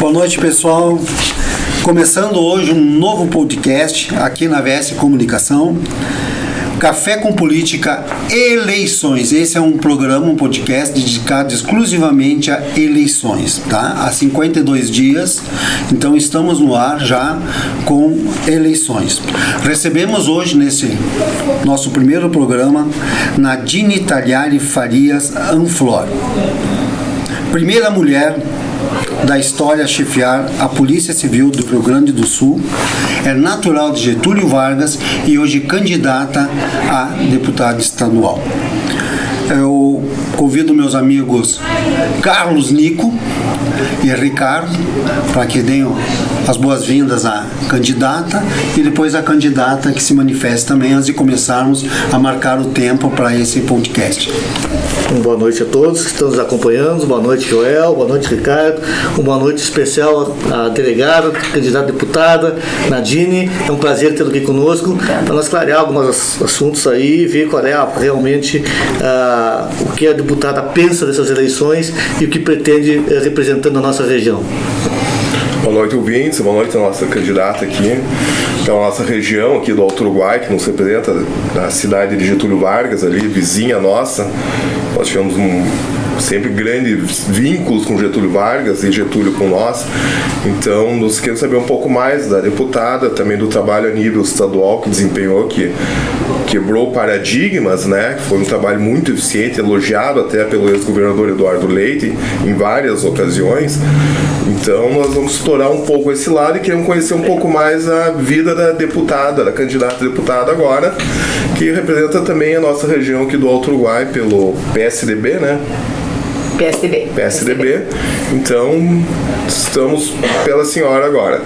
Boa noite, pessoal. Começando hoje um novo podcast aqui na VS Comunicação. Café com Política Eleições. Esse é um programa, um podcast dedicado exclusivamente a eleições, tá? Há 52 dias, então estamos no ar já com eleições. Recebemos hoje, nesse nosso primeiro programa, Nadine Tagliari Farias Anflor, primeira mulher da história a chefiar a Polícia Civil do Rio Grande do Sul, é natural de Getúlio Vargas e hoje candidata a deputada estadual. Eu convido meus amigos Carlos Nico e Ricardo para que deem as boas-vindas à candidata e depois a candidata que se manifeste também antes de começarmos a marcar o tempo para esse podcast. Boa noite a todos que estão nos acompanhando. Boa noite, Joel. Boa noite, Ricardo. Uma boa noite especial à delegada, candidata a deputada, Nadine. É um prazer tê-lo aqui conosco para nós clarear alguns assuntos aí e ver qual é realmente o que a deputada pensa dessas eleições e o que pretende representando a nossa região. Boa noite, ouvintes. Boa noite a nossa candidata aqui. Então, a nossa região aqui do Alto Uruguai, que nos representa a cidade de Getúlio Vargas, ali, vizinha nossa. Nós tivemos sempre grandes vínculos com Getúlio Vargas e Getúlio com nós. Então, nós queremos saber um pouco mais da deputada, também do trabalho a nível estadual que desempenhou, que quebrou paradigmas, né? Foi um trabalho muito eficiente, elogiado até pelo ex-governador Eduardo Leite em várias ocasiões. Então, nós vamos explorar um pouco esse lado e queremos conhecer um pouco mais a vida da deputada, da candidata a deputada agora, que representa também a nossa região aqui do Alto Uruguai pelo PSDB, né? PSDB. Então, estamos pela senhora agora.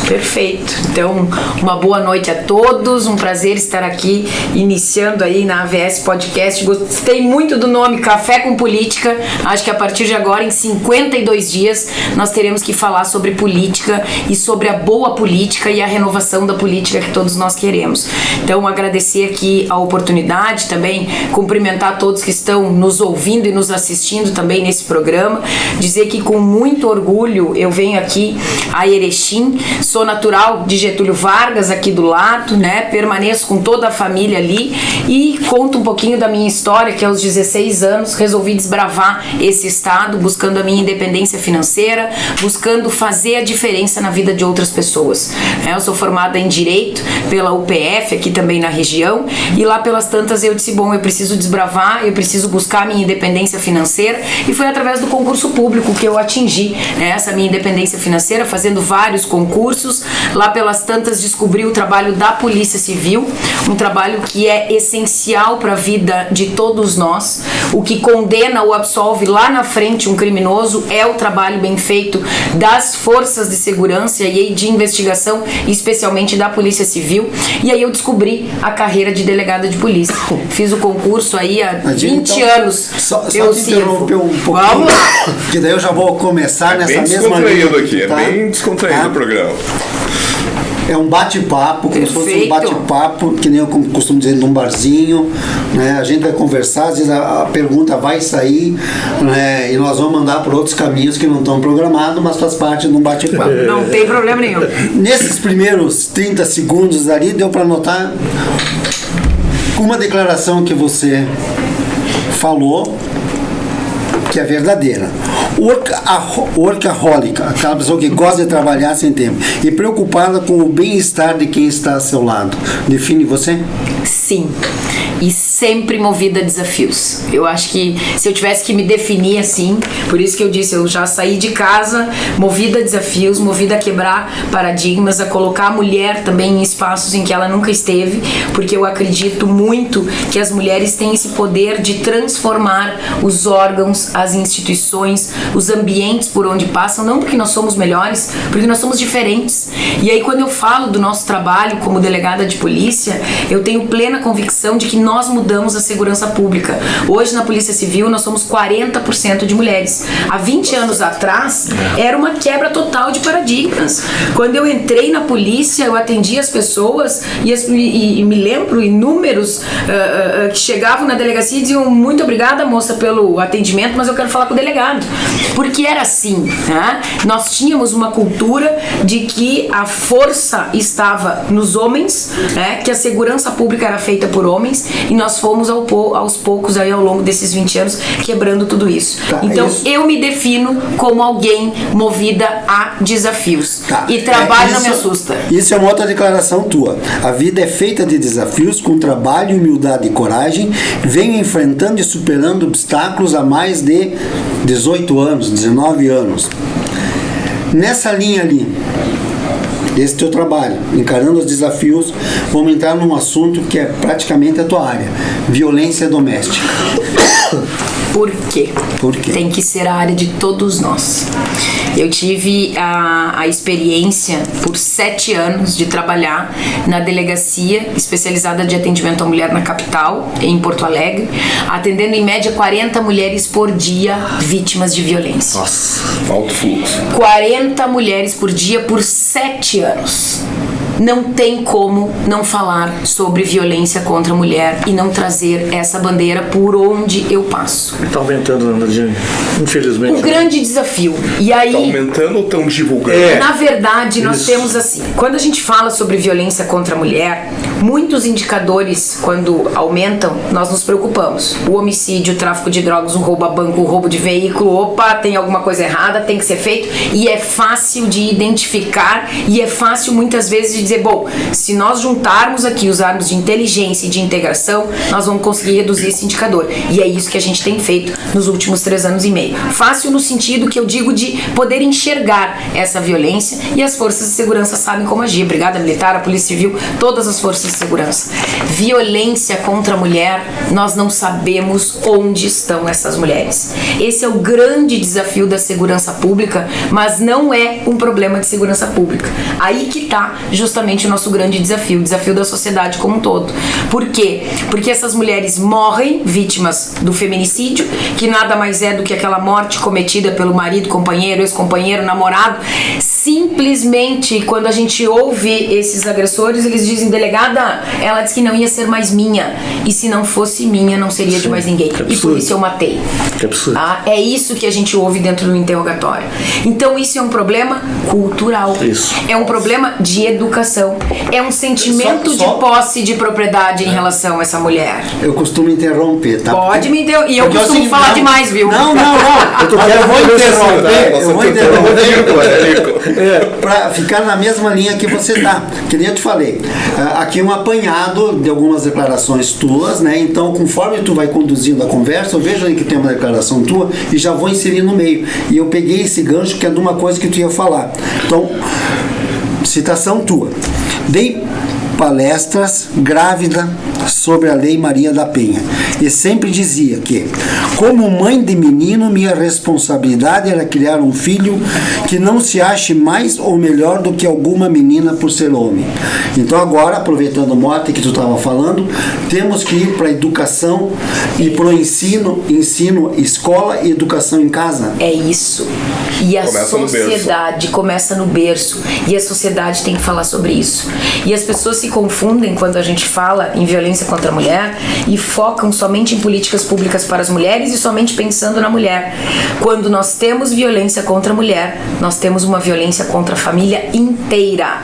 Perfeito. Então, uma boa noite a todos. Um prazer estar aqui iniciando aí na AVS Podcast. Gostei muito do nome Café com Política. Acho que a partir de agora, em 52 dias, nós teremos que falar sobre política e sobre a boa política e a renovação da política que todos nós queremos. Então, agradecer aqui a oportunidade, também cumprimentar todos que estão nos ouvindo e nos assistindo também nesse programa, dizer que com muito orgulho eu venho aqui a Erechim, sou natural de Getúlio Vargas aqui do lado, né, permaneço com toda a família ali e conto um pouquinho da minha história, que aos 16 anos resolvi desbravar esse estado, buscando a minha independência financeira, buscando fazer a diferença na vida de outras pessoas. Eu sou formada em Direito pela UPF, aqui também na região, e lá pelas tantas eu disse, bom, eu preciso desbravar, eu preciso buscar a minha independência financeira. E foi através do concurso público que eu atingi essa minha independência financeira, fazendo vários concursos. Lá pelas tantas descobri o trabalho da Polícia Civil, um trabalho que é essencial para a vida de todos nós. O que condena ou absolve lá na frente um criminoso é o trabalho bem feito das forças de segurança e de investigação, especialmente da Polícia Civil. E aí eu descobri a carreira de delegada de polícia. Fiz o concurso aí há 20 anos. Só te interromper um pouquinho. Vamos lá. Que daí eu já vou começar nessa mesma linha. Aqui, tá? É bem descontraído o programa. É um bate-papo, como se fosse um bate-papo, que nem eu costumo dizer, num barzinho, né? A gente vai conversar, às vezes a pergunta vai sair, né? E nós vamos mandar por outros caminhos que não estão programados, mas faz parte de um bate-papo. Não tem problema nenhum. Nesses primeiros 30 segundos ali, deu para notar uma declaração que você falou, que é verdadeira. Workaholic, aquela pessoa que gosta de trabalhar sem tempo e preocupada com o bem-estar de quem está ao seu lado. Define você? Sim. E sempre movida a desafios. Eu acho que se eu tivesse que me definir assim, por isso que eu disse, eu já saí de casa movida a desafios, movida a quebrar paradigmas, a colocar a mulher também em espaços em que ela nunca esteve, porque eu acredito muito que as mulheres têm esse poder de transformar os órgãos, as instituições, os ambientes por onde passam, não porque nós somos melhores, porque nós somos diferentes. E aí quando eu falo do nosso trabalho como delegada de polícia, eu tenho plena convicção de que nós mudamos a segurança pública. Hoje na Polícia Civil nós somos 40% de mulheres. Há 20 anos atrás era uma quebra total de paradigmas. Quando eu entrei na polícia, eu atendi as pessoas e me lembro inúmeros que chegavam na delegacia e diziam: muito obrigada, moça, pelo atendimento, mas eu quero falar com o delegado. Porque era assim, né? Nós tínhamos uma cultura de que a força estava nos homens, né? Que a segurança pública era feita por homens, e nós fomos aos poucos aí ao longo desses 20 anos quebrando tudo isso. Então eu me defino como alguém movida a desafios. E trabalho não me assusta. Isso é uma outra declaração tua. A vida é feita de desafios, com trabalho, humildade e coragem. Venho enfrentando e superando obstáculos há mais de 18 anos, 19 anos. Nessa linha ali, desse teu trabalho, encarando os desafios, vamos entrar num assunto que é praticamente a tua área: violência doméstica. Por quê? Por quê? Tem que ser a área de todos nós. Eu tive a experiência por 7 anos de trabalhar na delegacia especializada de atendimento à mulher na capital, em Porto Alegre, atendendo em média 40 mulheres por dia vítimas de violência. Nossa, Alto fluxo. 40 mulheres por dia por 7 anos. Não tem como não falar sobre violência contra a mulher e não trazer essa bandeira por onde eu passo. está aumentando, Nadine, infelizmente. Um grande desafio. E aí, Tá aumentando ou estão divulgando? na verdade, nós Isso. temos assim, quando a gente fala sobre violência contra a mulher, muitos indicadores, quando aumentam, nós nos preocupamos. O homicídio, o tráfico de drogas, o roubo a banco, o roubo de veículo, opa, tem alguma coisa errada, tem que ser feito, e é fácil de identificar, e é fácil muitas vezes de dizer, bom, se nós juntarmos aqui, usarmos de inteligência e de integração, nós vamos conseguir reduzir esse indicador. E é isso que a gente tem feito nos últimos 3 anos e meio. Fácil no sentido que eu digo de poder enxergar essa violência, e as forças de segurança sabem como agir. A Brigada Militar, a Polícia Civil, todas as forças de segurança. Violência contra a mulher, nós não sabemos onde estão essas mulheres. Esse é o grande desafio da segurança pública, mas não é um problema de segurança pública. Aí que está justamente o nosso grande desafio, o desafio da sociedade como um todo. Por quê? Porque essas mulheres morrem vítimas do feminicídio, que nada mais é do que aquela morte cometida pelo marido, companheiro, ex-companheiro, namorado. Simplesmente, quando a gente ouve esses agressores, eles dizem, delegada, ela disse que não ia ser mais minha, e se não fosse minha, não seria de mais ninguém, e por isso eu matei. Que absurdo. É isso que a gente ouve dentro do interrogatório. Então isso é um problema cultural. Isso. É um problema de educação. É um sentimento de posse de propriedade em relação a essa mulher. Eu costumo interromper, tá? Pode me interromper. E eu Porque é o costumo seguinte, falar não, demais, viu? Não. Eu vou interromper. Para ficar na mesma linha que você tá. Que nem eu te falei. Aqui é um apanhado de algumas declarações tuas, né? Então, conforme tu vai conduzindo a conversa, eu vejo aí que tem uma declaração tua e já vou inserir no meio. E eu peguei esse gancho que é de uma coisa que tu ia falar. Então, citação tua. Dei palestras grávida sobre a Lei Maria da Penha e sempre dizia que, como mãe de menino, minha responsabilidade era criar um filho que não se ache mais ou melhor do que alguma menina por ser homem. Então agora, aproveitando o mote que tu estava falando, temos que ir para a educação e para o ensino, escola e educação em casa. É isso. E a Começa no sociedade começa no berço. E a sociedade tem que falar sobre isso. E as pessoas se confundem quando a gente fala em violência contra a mulher e focam somente em políticas públicas para as mulheres e somente pensando na mulher. Quando nós temos violência contra a mulher, nós temos uma violência contra a família inteira.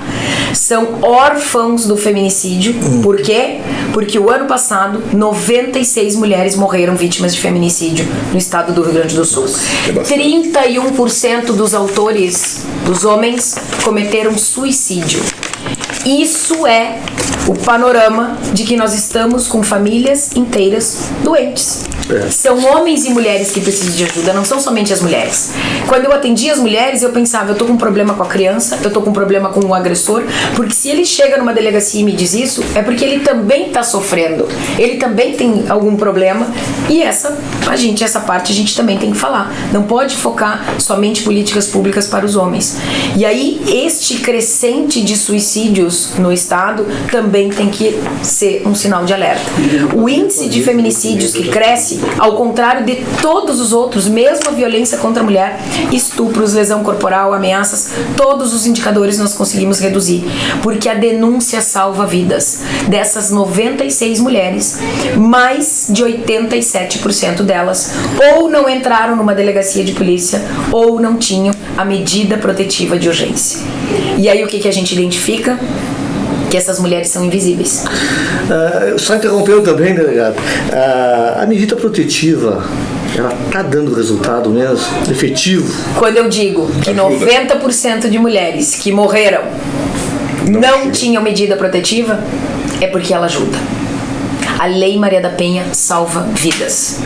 São órfãos do feminicídio. Por quê? Porque o ano passado 96 mulheres morreram vítimas de feminicídio no estado do Rio Grande do Sul. 31% dos autores, dos homens, cometeram suicídio. Isso é o panorama de que nós estamos com famílias inteiras doentes. São homens e mulheres que precisam de ajuda, não são somente as mulheres. Quando eu atendia as mulheres, eu pensava, eu tô com um problema com a criança, eu tô com um problema com o agressor, porque se ele chega numa delegacia e me diz isso, é porque ele também tá sofrendo, ele também tem algum problema, e essa parte a gente também tem que falar. Não pode focar somente políticas públicas para os homens. E aí, este crescente de suicídios no estado também também tem que ser um sinal de alerta. O índice de feminicídios que cresce, ao contrário de todos os outros, mesmo a violência contra a mulher, estupros, lesão corporal, ameaças, todos os indicadores nós conseguimos reduzir, porque a denúncia salva vidas. Dessas 96 mulheres, mais de 87% delas ou não entraram numa delegacia de polícia ou não tinham a medida protetiva de urgência. E aí o que a gente identifica? Que essas mulheres são invisíveis. Só interrompendo também, delegado, a medida protetiva, ela está dando resultado mesmo, efetivo? Quando eu digo que 90% de mulheres que morreram não tinham medida protetiva, é porque ela ajuda. A Lei Maria da Penha salva vidas.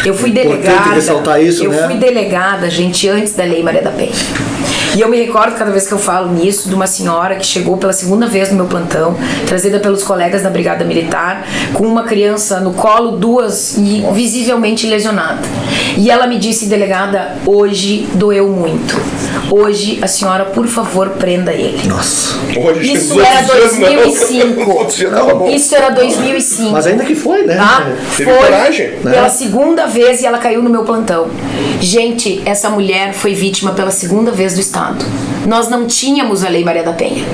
Eu fui delegada, ressaltar isso, fui delegada, gente, antes da Lei Maria da Penha. E eu me recordo, cada vez que eu falo nisso, de uma senhora que chegou pela segunda vez no meu plantão, trazida pelos colegas da Brigada Militar, com uma criança no colo, duas, e visivelmente lesionada. E ela me disse, delegada, hoje doeu muito. Hoje, a senhora, por favor, prenda ele. Nossa. Isso era 2005. Isso era 2005. Mas ainda que foi, né? Teve coragem. Pela segunda vez e ela caiu no meu plantão. Gente, essa mulher foi vítima pela segunda vez do Estado. Nós não tínhamos a Lei Maria da Penha.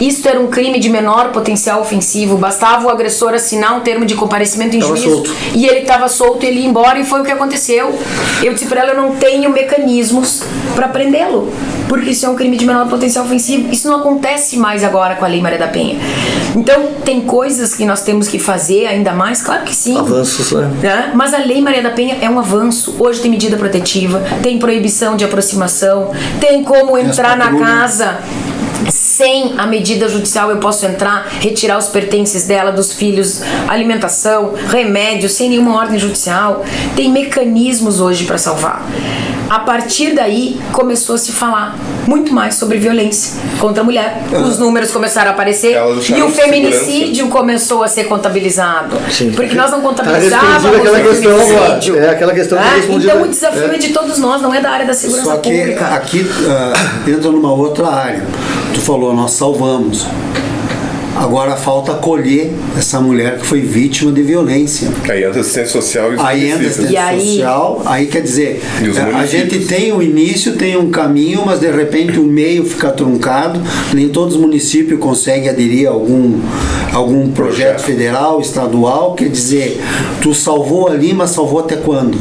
Isto era um crime de menor potencial ofensivo. Bastava o agressor assinar um termo de comparecimento em juízo e ele estava solto e ele ia embora, e foi o que aconteceu. Eu disse para ela, eu não tenho mecanismos para prendê-lo, porque isso é um crime de menor potencial ofensivo. Isso não acontece mais agora com a Lei Maria da Penha. Então, tem coisas que nós temos que fazer ainda mais? Claro que sim. Avanços, né? Mas a Lei Maria da Penha é um avanço. Hoje tem medida protetiva, tem proibição de aproximação, tem como entrar na casa sem a medida judicial. Eu posso entrar, retirar os pertences dela, dos filhos, alimentação, remédio, sem nenhuma ordem judicial. Tem mecanismos hoje para salvar. A partir daí, começou a se falar muito mais sobre violência contra a mulher. Os números começaram a aparecer e o feminicídio começou a ser contabilizado. Sim. Porque nós não contabilizávamos o feminicídio. É aquela questão que respondi. Então o desafio é de todos nós, não é da área da segurança Só que pública. aqui entra numa outra área. Tu falou, nós salvamos. Agora falta acolher essa mulher que foi vítima de violência. Aí entra assistência social e Aí entra assistência social, aí quer dizer, a gente tem o início, tem um caminho, mas de repente o meio fica truncado, nem todos os municípios conseguem aderir a algum projeto federal, estadual, quer dizer, tu salvou ali, mas salvou até quando?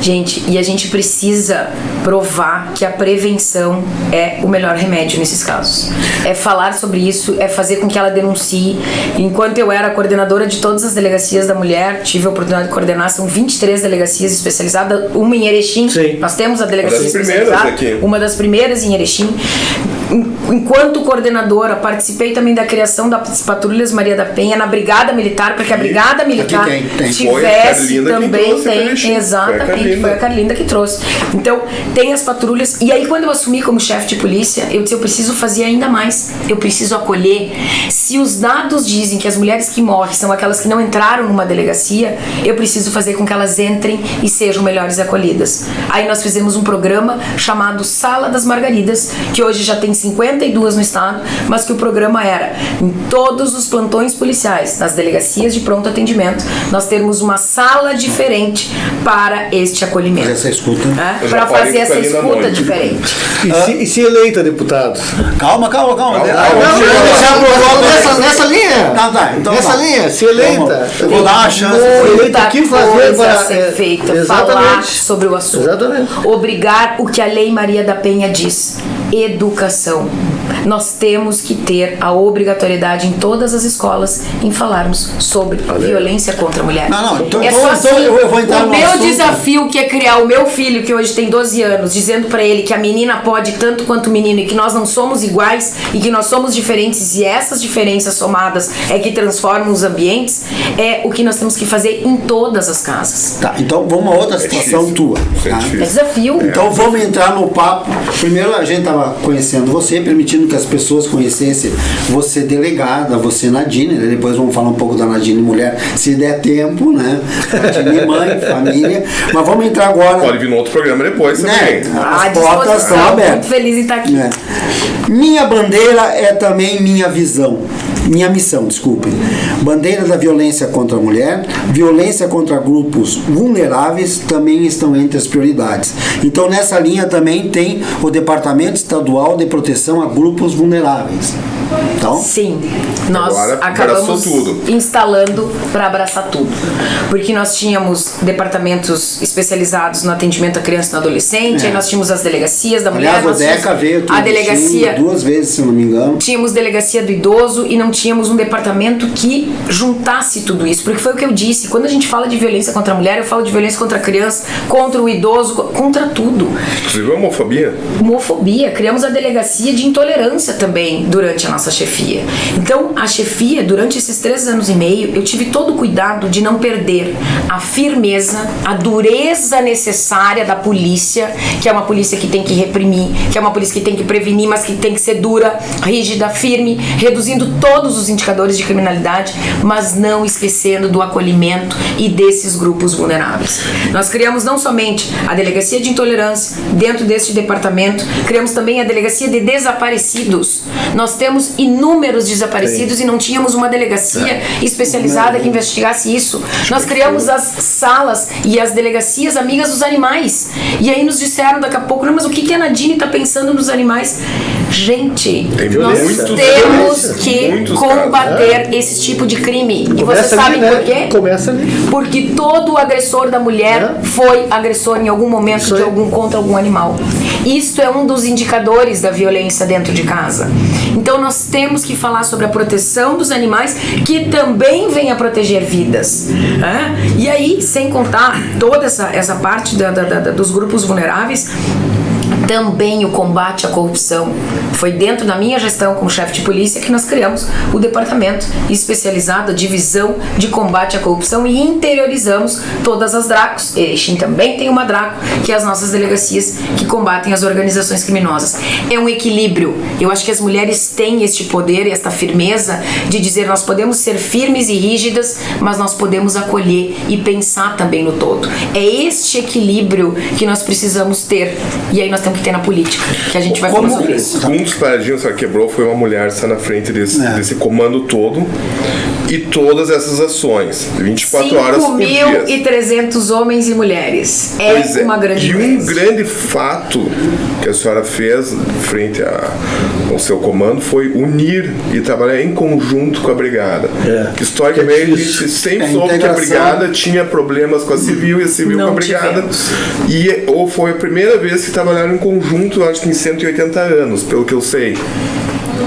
Gente, e a gente precisa provar que a prevenção é o melhor remédio nesses casos. É falar sobre isso, é fazer com que ela denuncie. Enquanto eu era coordenadora de todas as delegacias da mulher, tive a oportunidade de coordenar, são 23 delegacias especializadas, uma em Erechim. Sim. Nós temos a delegacia especializada, uma das primeiras em Erechim. Enquanto coordenadora, participei também da criação das patrulhas Maria da Penha na Brigada Militar, para que a Brigada Militar tivesse também, exatamente, foi a Carlinda que trouxe. Então, tem as patrulhas, e aí quando eu assumi como chefe de polícia, eu disse, eu preciso fazer ainda mais, eu preciso acolher. Se os dados dizem que as mulheres que morrem são aquelas que não entraram numa delegacia, eu preciso fazer com que elas entrem e sejam melhores acolhidas. Aí nós fizemos um programa chamado Sala das Margaridas, que hoje já tem 52 no estado, mas que o programa era, em todos os plantões policiais, nas delegacias de pronto atendimento, nós termos uma sala diferente para este acolhimento. Essa escuta. Para fazer essa escuta diferente. E se eleita, deputado? Calma. Nessa linha. Então nessa linha, se eleita. Eu vou dar uma chance. Muita coisa a ser feita. Exatamente. Falar sobre o assunto. Exatamente. Obrigar o que a Lei Maria da Penha diz. Educação. Nós temos que ter a obrigatoriedade em todas as escolas em falarmos sobre violência contra a mulher. Então eu vou entrar o meu desafio, que é criar o meu filho, que hoje tem 12 anos, dizendo pra ele que a menina pode tanto quanto o menino e que nós não somos iguais e que nós somos diferentes, e essas diferenças somadas é que transformam os ambientes, é o que nós temos que fazer em todas as casas. Tá, então vamos a uma outra situação tua. Tá? É desafio. Então vamos entrar no papo. Primeiro a gente estava conhecendo você, permitindo que as pessoas conhecessem você delegada, você Nadine, né? Depois vamos falar um pouco da Nadine mulher, se der tempo, né? Nadine mãe, família. Mas vamos entrar agora. Pode vir no outro programa depois também. As portas estão abertas. Muito feliz em estar aqui. Minha bandeira é também minha visão. Minha missão, desculpe. Bandeira da violência contra a mulher, violência contra grupos vulneráveis também estão entre as prioridades. Então, nessa linha também tem o Departamento Estadual de Proteção a Grupos Vulneráveis. Então, sim, nós agora acabamos instalando para abraçar tudo. Porque nós tínhamos departamentos especializados no atendimento à criança e no adolescente, aí nós tínhamos as delegacias da mulher, aliás, o DECA veio aqui a delegacia 2 vezes, se não me engano. Tínhamos delegacia do idoso e não tínhamos um departamento que juntasse tudo isso. Porque foi o que eu disse, quando a gente fala de violência contra a mulher, eu falo de violência contra a criança, contra o idoso, contra tudo. Inclusive homofobia. Homofobia. Criamos a delegacia de intolerância também durante a nossa chefia. Então, a chefia, durante esses 3 anos e meio, eu tive todo o cuidado de não perder a firmeza, a dureza necessária da polícia, que é uma polícia que tem que reprimir, que é uma polícia que tem que prevenir, mas que tem que ser dura, rígida, firme, reduzindo todos os indicadores de criminalidade, mas não esquecendo do acolhimento e desses grupos vulneráveis. Nós criamos não somente a delegacia de intolerância, dentro deste departamento, criamos também a delegacia de desaparecidos. Nós temos inúmeros desaparecidos e não tínhamos uma delegacia especializada que investigasse isso. Nós criamos as salas e as delegacias amigas dos animais. E aí nos disseram daqui a pouco, não, mas o que a Nadine está pensando nos animais? Gente, nós temos que combater esse tipo de crime. E vocês sabem por quê? Começa ali. Porque todo agressor da mulher foi agressor em algum momento contra algum animal. Isso é um dos indicadores da violência dentro de casa. Então nós temos que falar sobre a proteção dos animais, que também vem a proteger vidas. E aí, sem contar toda essa parte dos grupos vulneráveis, também o combate à corrupção. Foi dentro da minha gestão como chefe de polícia que nós criamos o departamento especializado, a divisão de combate à corrupção, e interiorizamos todas as DRACOs. Erechim também tem uma DRACO, que é as nossas delegacias que combatem as organizações criminosas. É um equilíbrio. Eu acho que as mulheres têm este poder e esta firmeza de dizer, nós podemos ser firmes e rígidas, mas nós podemos acolher e pensar também no todo. É este equilíbrio que nós precisamos ter. E aí nós temos que ter na política, que a gente vai falar sobre isso. Um dos paradigmas que ela quebrou foi uma mulher estar na frente desse comando todo e todas essas ações, 24 horas por dia. 5.300 homens e mulheres. É uma grande diferença. E um grande fato que a senhora fez frente ao seu comando foi unir e trabalhar em conjunto com a brigada. Historicamente, a gente sempre soube que a brigada tinha problemas com a civil e a civil com a brigada. Ou foi a primeira vez que trabalharam em conjunto, acho que em 180 anos, pelo que eu sei.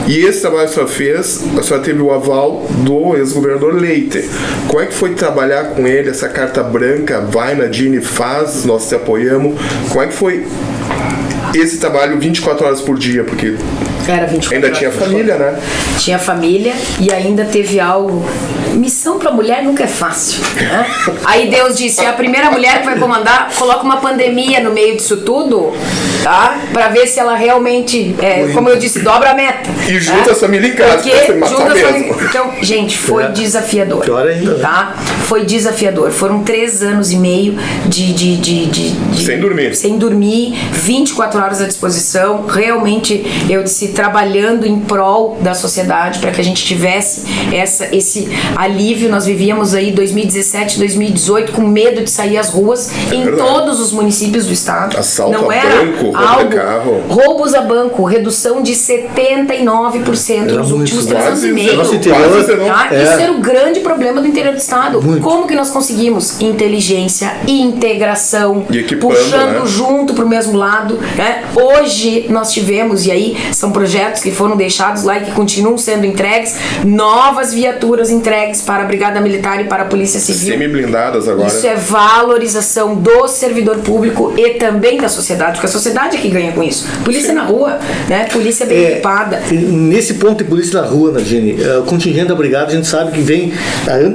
E esse trabalho que a senhora fez, a senhora teve o aval do ex-governador Leite. Como é que foi trabalhar com ele, essa carta branca, vai Nadine, faz, nós te apoiamos. Como é que foi esse trabalho 24 horas por dia? Porque era 24 ainda tinha família, né? Tinha família e ainda teve algo. Missão pra mulher nunca é fácil, né? Aí Deus disse, a primeira mulher que vai comandar, coloca uma pandemia no meio disso tudo, tá? Pra ver se ela realmente, como eu disse, dobra a meta. E junta a família em casa, porque junta mesmo. Então, gente, foi desafiador. Pior ainda. Tá? Foi desafiador. Foram 3 anos e meio de sem dormir, 24 horas à disposição. Realmente, eu disse, trabalhando em prol da sociedade para que a gente tivesse esse alívio. Nós vivíamos aí 2017, 2018 com medo de sair às ruas em todos os municípios do estado. Assalto não a era banco, algo, carro. Roubos a banco, redução de 79% nos últimos 3 anos e meio. Tá? Isso era o grande problema do interior do estado. Como que nós conseguimos? Inteligência, integração, puxando junto para o mesmo lado. Hoje nós tivemos, e aí são projetos que foram deixados lá e que continuam sendo entregues, novas viaturas entregues para a Brigada Militar e para a Polícia Civil. Semi-blindadas agora. Isso é valorização do servidor público e também da sociedade, porque a sociedade é que ganha com isso. Polícia na rua, né? Polícia bem equipada. Nesse ponto de polícia na rua, Nadine, o contingente da Brigada, a gente sabe que vem,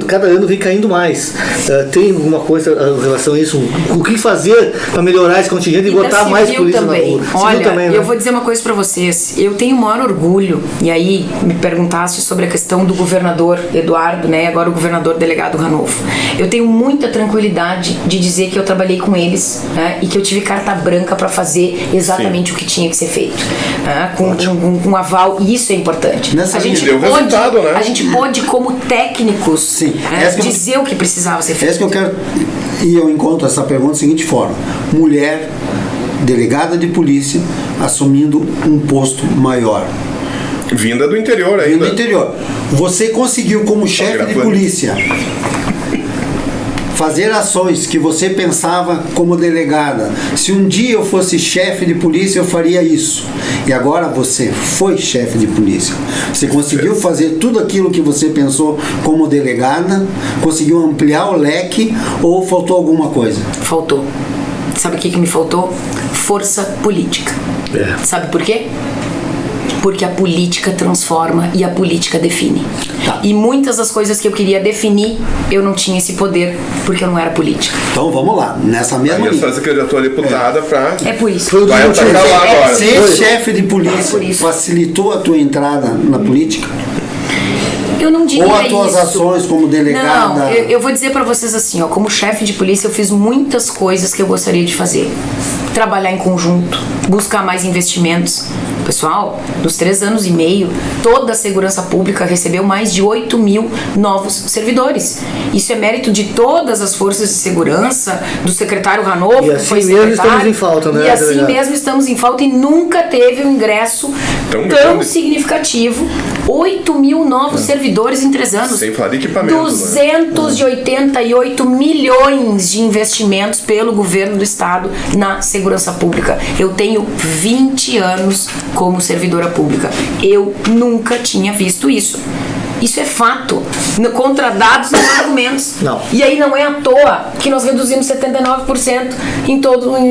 cada ano vem caindo mais. Tem alguma coisa em relação a isso? O que fazer para melhorar esse contingente e botar mais polícia também. na rua? Olha, também, né? Eu vou dizer uma coisa para vocês. Eu tenho o maior orgulho, e aí me perguntaste sobre a questão do governador Eduardo, né, agora o governador delegado Ranolfo. Eu tenho muita tranquilidade de dizer que eu trabalhei com eles, né, e que eu tive carta branca para fazer exatamente o que tinha que ser feito, né, com aval, e isso é importante. Nessa A gente deu resultado, né? A gente pôde, como técnicos, dizer o que precisava ser feito. É isso que eu quero, e eu encontro essa pergunta da seguinte forma: mulher delegada de polícia assumindo um posto maior. Vinda do interior ainda. Vinda do interior. Você conseguiu, como chefe de polícia, fazer ações que você pensava como delegada. Se um dia eu fosse chefe de polícia, eu faria isso. E agora você foi chefe de polícia. Você conseguiu fazer tudo aquilo que você pensou como delegada? Conseguiu ampliar o leque ou faltou alguma coisa? Faltou. Sabe o que me faltou? Força política. Sabe por quê? Porque a política transforma e a política define. Tá. E muitas das coisas que eu queria definir, eu não tinha esse poder, porque eu não era política. Então vamos lá, nessa mesma Aí a sua candidatura a deputada pra... É por isso. Vai atacar lá agora. Ser chefe de polícia facilitou a tua entrada na política? Eu não diria ou as tuas isso. ações como delegada? Não, eu vou dizer pra vocês assim, ó, como chefe de polícia eu fiz muitas coisas que eu gostaria de fazer. Trabalhar em conjunto, buscar mais investimentos. Pessoal, nos 3 anos e meio, toda a segurança pública recebeu mais de 8 mil novos servidores. Isso é mérito de todas as forças de segurança, do secretário Ranolfo, e assim que foi mesmo secretário. Estamos em falta, né? E assim mesmo estamos em falta e nunca teve um ingresso tão significativo. 8 mil novos servidores em 3 anos. Sem falar de equipamento. 288 milhões de investimentos pelo governo do estado na segurança pública. Eu tenho 20 anos como servidora pública. Eu nunca tinha visto isso. Isso é fato. Contra dados não há argumentos. Não. E aí não é à toa que nós reduzimos 79%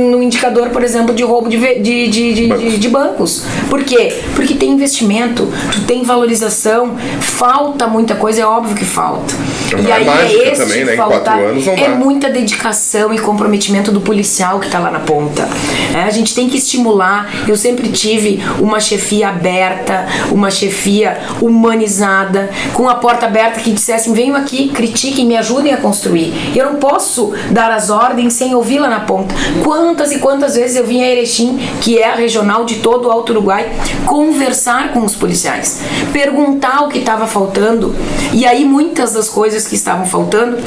no indicador, por exemplo, de roubo de bancos. Por quê? Porque tem investimento, tem valorização, falta muita coisa, é óbvio que falta. Não e aí mágica é esse também, né? Em faltar, 4 anos não é dá. muita dedicação e comprometimento do policial que está lá na ponta. A gente tem que estimular. Eu sempre tive uma chefia aberta, uma chefia humanizada, com a porta aberta, que dissessem: venham aqui, critiquem, me ajudem a construir. Eu não posso dar as ordens sem ouvi-la na ponta. Quantas e quantas vezes eu vim a Erechim, que é a regional de todo o Alto Uruguai, conversar com os policiais, perguntar o que estava faltando, e aí muitas das coisas que estavam faltando,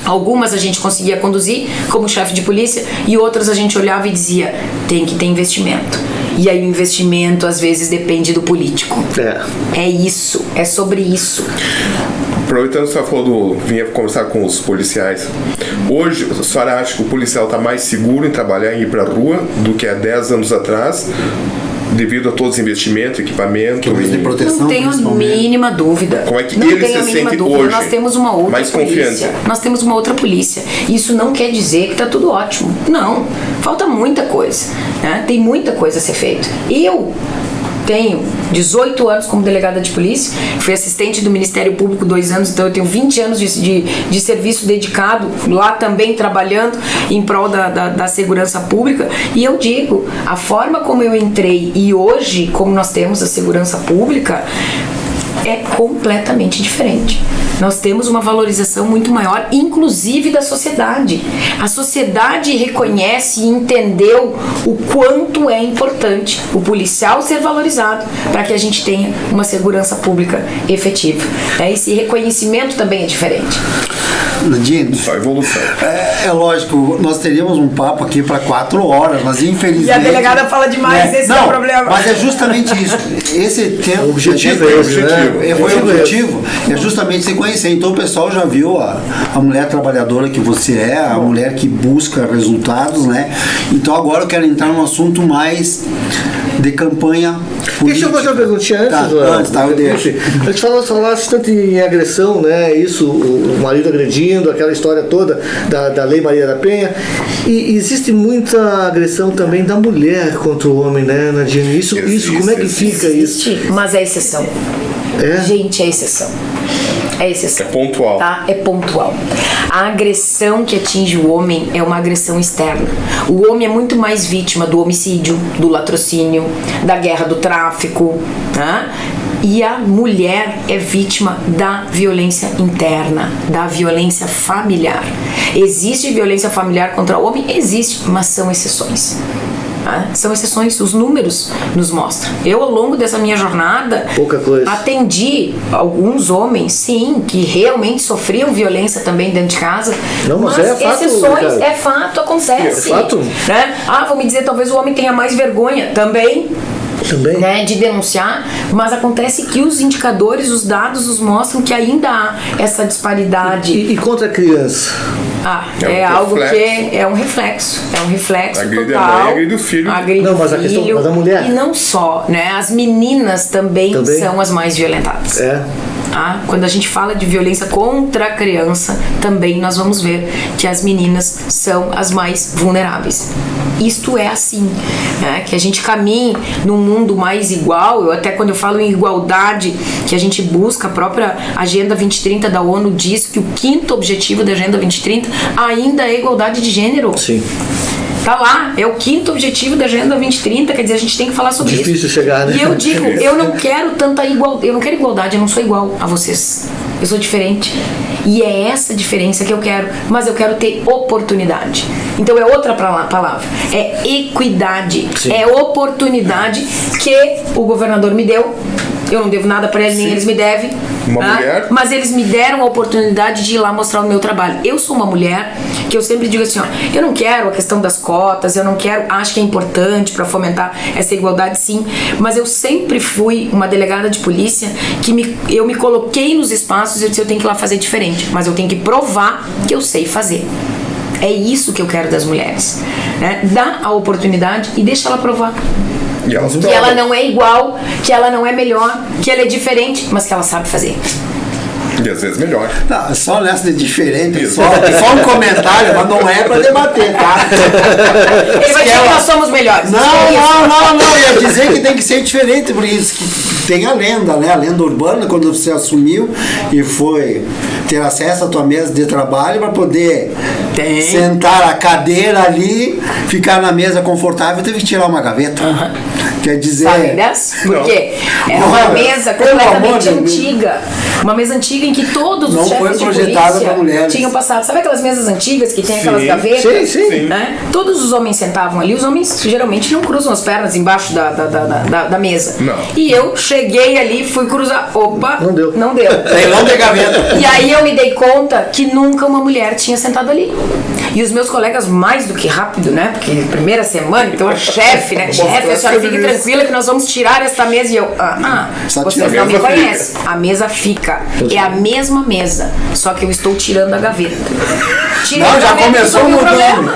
algumas a gente conseguia conduzir como chefe de polícia, e outras a gente olhava e dizia: tem que ter investimento. E aí o investimento às vezes depende do político. É isso, é sobre isso. Aproveitando que a senhora falou vinha conversar com os policiais. Hoje, a senhora acha que o policial está mais seguro em trabalhar, em ir para a rua, do que há 10 anos atrás? Devido a todos os investimentos, equipamento de proteção, não tenho a mínima dúvida. Como é que não ele tenho se a mínima sente dúvida. hoje? Nós temos uma outra mais polícia. Confiança. Nós temos uma outra polícia. Isso não quer dizer que está tudo ótimo. Não. Falta muita coisa. Né? Tem muita coisa a ser feita. Eu tenho 18 anos como delegada de polícia, fui assistente do Ministério Público 2 anos, então eu tenho 20 anos de serviço dedicado, lá também trabalhando em prol da segurança pública, e eu digo, a forma como eu entrei e hoje, como nós temos a segurança pública, é completamente diferente. Nós temos uma valorização muito maior, inclusive da sociedade. A sociedade reconhece e entendeu o quanto é importante o policial ser valorizado para que a gente tenha uma segurança pública efetiva. Esse reconhecimento também é diferente. Nadine, Só evolução. É lógico, nós teríamos um papo aqui para 4 horas, mas infelizmente... E a delegada fala demais, esse é o problema. Mas é justamente isso. Esse tempo... O objetivo é esse, né? Foi o objetivo, é justamente se conhecer. Então o pessoal já viu a mulher trabalhadora que você é, a mulher que busca resultados, né? Então agora eu quero entrar num assunto mais de campanha política. Deixa eu fazer uma perguntinha antes, Joel. Antes, eu deixo. A gente falasse tanto em agressão, né? Isso, o marido agredindo, aquela história toda da Lei Maria da Penha. E existe muita agressão também da mulher contra o homem, né, Nadine? Isso como é que fica isso? Mas é exceção. Gente, é exceção. É exceção. É pontual. Tá? É pontual. A agressão que atinge o homem é uma agressão externa. O homem é muito mais vítima do homicídio, do latrocínio, da guerra do tráfico, tá? E a mulher é vítima da violência interna, da violência familiar. Existe violência familiar contra o homem? Existe, mas são exceções. São exceções, os números nos mostram. Eu, ao longo dessa minha jornada, pouca coisa, atendi alguns homens, sim, que realmente sofriam violência também dentro de casa. Não, mas é fato, exceções, cara. é fato, acontece. É fato. Né? Vou me dizer, talvez o homem tenha mais vergonha também. Né, de denunciar, mas acontece que os indicadores, os dados nos mostram que ainda há essa disparidade. E contra a criança? É algo que é um reflexo. É um reflexo agride total. A mãe, agride o filho. Não, mas a questão da mulher. E não só, né? As meninas também são as mais violentadas. Quando a gente fala de violência contra a criança, também nós vamos ver que as meninas são as mais vulneráveis. Isto é assim, né? Que a gente caminhe num mundo mais igual. Eu até, quando eu falo em igualdade, que a gente busca, a própria Agenda 2030 da ONU diz que o 5º objetivo da Agenda 2030 ainda é a igualdade de gênero. Sim. Tá lá, é o 5º objetivo da Agenda 2030, quer dizer, a gente tem que falar sobre isso. Difícil chegar, né? E eu digo, eu não quero tanta igualdade, eu não quero igualdade, eu não sou igual a vocês. Eu sou diferente. E é essa diferença que eu quero, mas eu quero ter oportunidade. Então é outra palavra, é equidade. Sim. É oportunidade que o governador me deu. Eu não devo nada para eles, nem eles me devem. Mulher. Mas eles me deram a oportunidade de ir lá mostrar o meu trabalho. Eu sou uma mulher que eu sempre digo assim, eu não quero a questão das cotas, eu não quero, acho que é importante para fomentar essa igualdade, sim, mas eu sempre fui uma delegada de polícia que eu me coloquei nos espaços e eu disse, eu tenho que ir lá fazer diferente, mas eu tenho que provar que eu sei fazer. É isso que eu quero das mulheres, né? Dá a oportunidade e deixa ela provar. Que ela não é igual, que ela não é melhor, que ela é diferente, mas que ela sabe fazer. E às vezes melhor. Não, só nessa de diferente, só um comentário, mas não é pra debater, tá? Ele vai dizer que nós somos melhores. Não, ia dizer que tem que ser diferente, por isso que tem a lenda, né? A lenda urbana, quando você assumiu e foi ter acesso à tua mesa de trabalho para poder sentar a cadeira ali, ficar na mesa confortável, teve que tirar uma gaveta. Quer dizer... Sabe dessa? Porque era uma mesa completamente antiga. Uma mesa antiga em que todos os chefes de polícia tinham passado. Sabe aquelas mesas antigas que tem aquelas gavetas? Sim. Né? Todos os homens sentavam ali. Os homens geralmente não cruzam as pernas embaixo da mesa. Não. E eu cheguei ali, fui cruzar. Opa, não deu. Não tem gaveta. E aí eu me dei conta que nunca uma mulher tinha sentado ali. E os meus colegas, mais do que rápido, né? Porque primeira semana, então a chefe, né? Chefe, a senhora fique tranquila que nós vamos tirar esta mesa. E eu, vocês não me conhecem. A mesa fica. É a mesma mesa, só que eu estou tirando a gaveta. Não, já começou mudando.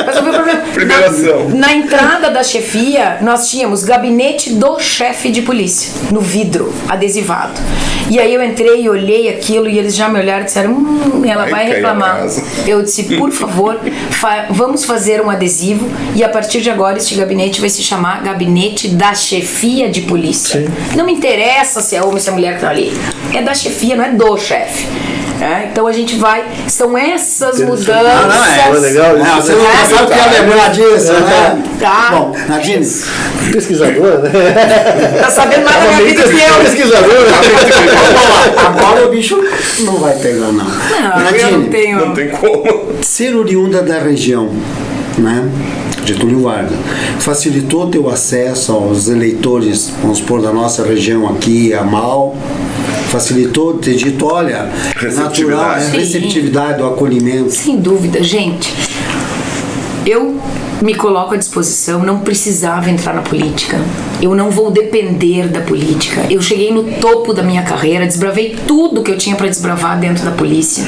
Resolveu o problema. Primeira ação. Na entrada da chefia, nós tínhamos gabinete do chefe de polícia, no vidro, adesivado. E aí eu entrei e olhei aquilo e eles já me olharam e disseram, ela vai reclamar. Eu disse, por favor, vamos fazer um adesivo e a partir de agora este gabinete vai se chamar Gabinete da Chefia de Polícia. Sim. Não me interessa se é homem ou se é mulher que está ali. É da chefia, não é do chefe. Então a gente vai. São essas mudanças. É legal. Você não sabe que ia lembrar disso, né? Tá. Bom, Nadine. Pesquisador, né? Tá sabendo mais da minha vida que eu. Pesquisador. Agora o bicho não vai pegar, não. Nadine, eu não tenho. Não tem como. Ser oriunda da região, né? Getúlio Vargas, facilitou teu acesso aos eleitores, vamos supor, da nossa região aqui, a Mal, facilitou ter dito, olha, natural, receptividade, o acolhimento. Sem dúvida, gente. Eu me coloco à disposição, não precisava entrar na política. Eu não vou depender da política. Eu cheguei no topo da minha carreira, desbravei tudo que eu tinha para desbravar dentro da polícia.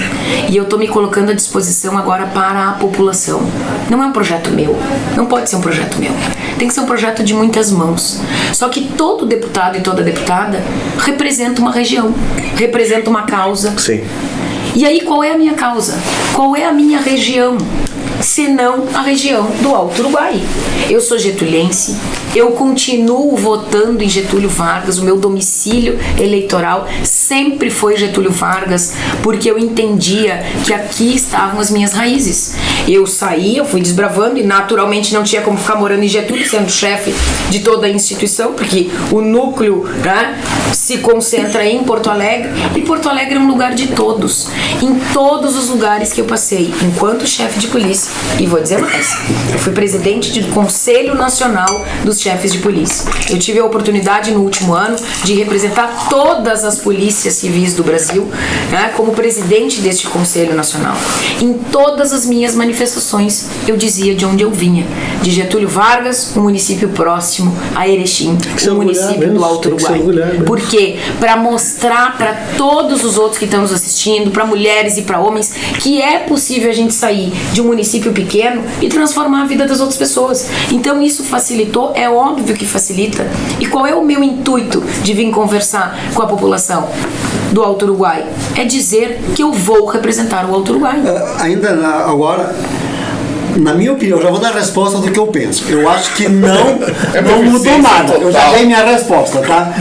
E eu tô me colocando à disposição agora para a população. Não é um projeto meu. Não pode ser um projeto meu. Tem que ser um projeto de muitas mãos. Só que todo deputado e toda deputada representa uma região, representa uma causa. Sim. E aí, qual é a minha causa? Qual é a minha região? Senão a região do Alto Uruguai. Eu sou getulense, Eu continuo votando em Getúlio Vargas, o meu domicílio eleitoral sempre foi Getúlio Vargas, porque eu entendia que aqui estavam as minhas raízes. Eu saí, eu fui desbravando e naturalmente não tinha como ficar morando em Getúlio, sendo chefe de toda a instituição, porque o núcleo, né, se concentra em Porto Alegre, e Porto Alegre é um lugar de todos. Em todos os lugares que eu passei, enquanto chefe de polícia, e vou dizer mais, eu fui presidente do Conselho Nacional dos Chefes de Polícia. Eu tive a oportunidade no último ano de representar todas as polícias civis do Brasil, né, como presidente deste Conselho Nacional. Em todas as minhas manifestações, eu dizia de onde eu vinha, de Getúlio Vargas, um município próximo a Erechim, um município do Alto Uruguai. Por quê? Para mostrar para todos os outros que estão nos assistindo, para mulheres e para homens, que é possível a gente sair de um município pequeno e transformar a vida das outras pessoas. Então isso facilitou, é óbvio que facilita. E qual é o meu intuito de vir conversar com a população do Alto Uruguai? É dizer que eu vou representar o Alto Uruguai. Agora, na minha opinião, eu já vou dar a resposta do que eu penso. Eu acho que não mudou nada. Eu já dei minha resposta, tá?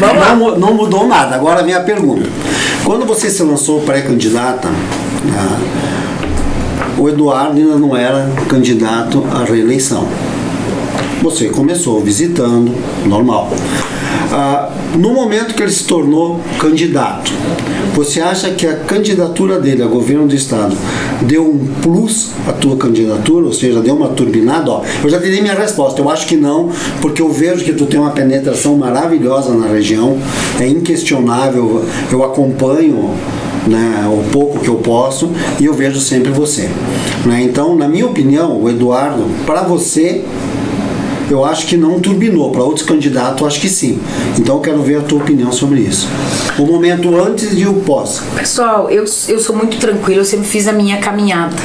Não mudou nada. Agora a minha pergunta. Quando você se lançou pré-candidata, o Eduardo ainda não era candidato à reeleição. Você começou visitando, normal. No momento que ele se tornou candidato, você acha que a candidatura dele a governo do estado deu um plus à tua candidatura, ou seja, deu uma turbinada? Eu já dei minha resposta, eu acho que não, porque eu vejo que tu tem uma penetração maravilhosa na região, é inquestionável, eu acompanho, né, o pouco que eu posso, e eu vejo sempre você, né? Então, na minha opinião, o Eduardo, para você, eu acho que não turbinou. Para outros candidatos, eu acho que sim. Então eu quero ver a tua opinião sobre isso. O momento antes e o pós. Pessoal, eu sou muito tranquila, eu sempre fiz a minha caminhada.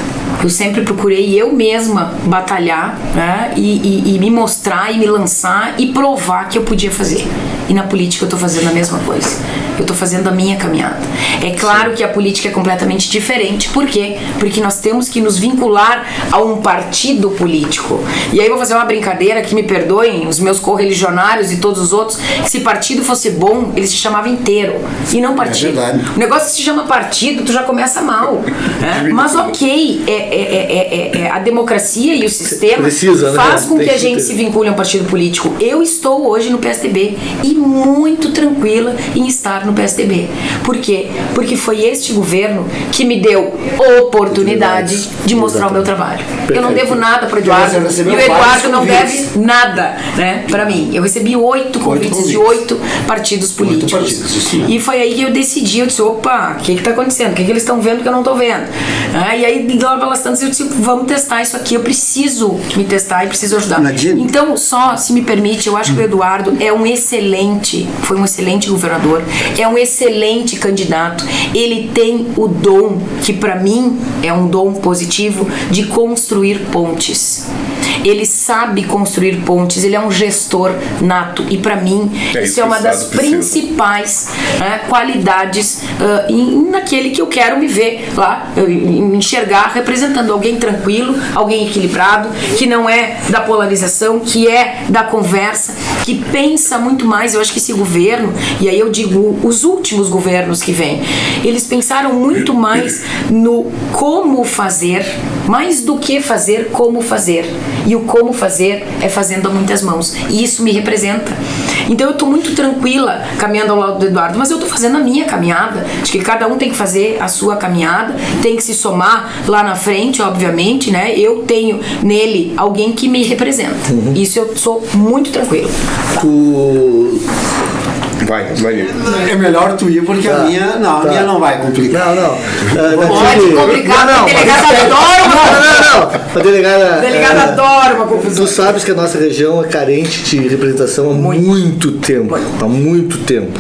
Eu sempre procurei eu mesma batalhar, né, e me mostrar, e me lançar, e provar que eu podia fazer. E na política eu estou fazendo a mesma coisa. Eu estou fazendo a minha caminhada. É claro que a política é completamente diferente. Por quê? Porque nós temos que nos vincular a um partido político. E aí eu vou fazer uma brincadeira, que me perdoem os meus correligionários e todos os outros. Se partido fosse bom, ele se chamava inteiro, e não partido. O negócio se chama partido, tu já começa mal, né? Mas ok, a democracia e o sistema faz com que a gente se vincule a um partido político. Eu estou hoje no PSDB e muito tranquila em estar no PSDB. Por quê? Porque foi este governo que me deu oportunidade de mostrar o meu trabalho. Eu não devo nada para o Eduardo, e o Eduardo não deve nada, né, para mim. Eu recebi 8 convites de 8 partidos políticos. E foi aí que eu decidi, eu disse, opa, o que está acontecendo? O que eles estão vendo que eu não estou vendo? E aí, lá pelas tantas, eu disse, vamos testar isso aqui, eu preciso me testar e preciso ajudar. Então, só, se me permite, eu acho que o Eduardo é foi um excelente governador, é um excelente candidato, ele tem o dom, que para mim é um dom positivo, de construir pontes. Ele sabe construir pontes, ele é um gestor nato, e para mim isso é uma das principais qualidades naquele que eu quero me ver lá, me enxergar representando alguém tranquilo, alguém equilibrado, que não é da polarização, que é da conversa, que pensa muito mais. Eu acho que esse governo, e aí eu digo os últimos governos que vêm, eles pensaram muito mais no como fazer, mais do que fazer, como fazer. E o como fazer é fazendo a muitas mãos. E isso me representa. Então eu estou muito tranquila caminhando ao lado do Eduardo, mas eu estou fazendo a minha caminhada. Acho que cada um tem que fazer a sua caminhada, tem que se somar lá na frente, obviamente, né? Eu tenho nele alguém que me representa. Isso eu sou muito tranquila. Vai ir. É melhor tu ir, porque a minha não vai complicar. Pode complicar, porque a delegada adora a delegada adora uma confusão. Tu sabes que a nossa região é carente de representação há muito tempo. Há muito tempo.